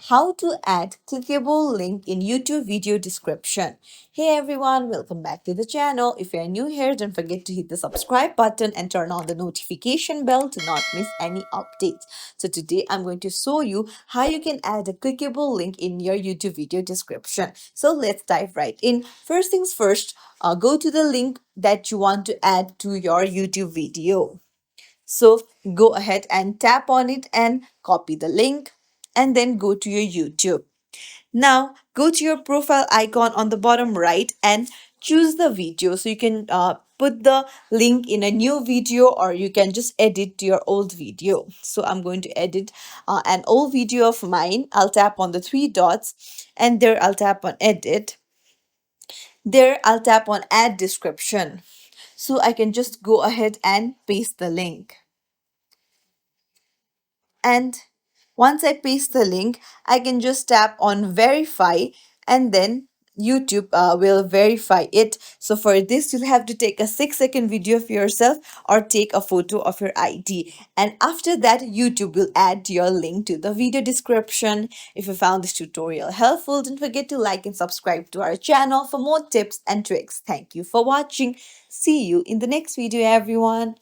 how to add clickable link in YouTube video description. Hey everyone, welcome back to the channel. If you're new here, don't forget to hit the subscribe button and turn on the notification bell to not miss any updates. So today I'm going to show you how you can add a clickable link in your YouTube video description. So let's dive right in. First things first, go to the link that you want to add to your YouTube video. So go ahead and tap on it and copy the link and then go to your YouTube. Now go to your profile icon on the bottom right and choose the video. So you can put the link in a new video or you can just edit to your old video. So I'm going to edit an old video of mine. I'll tap on the three dots and there I'll tap on edit. There I'll tap on add description. So I can just go ahead and paste the link. And once I paste the link, I can just tap on verify and then YouTube will verify it. So for this, you'll have to take a 6-second video of yourself or take a photo of your ID. And after that, YouTube will add your link to the video description. If you found this tutorial helpful, don't forget to like and subscribe to our channel for more tips and tricks. Thank you for watching. See you in the next video, everyone.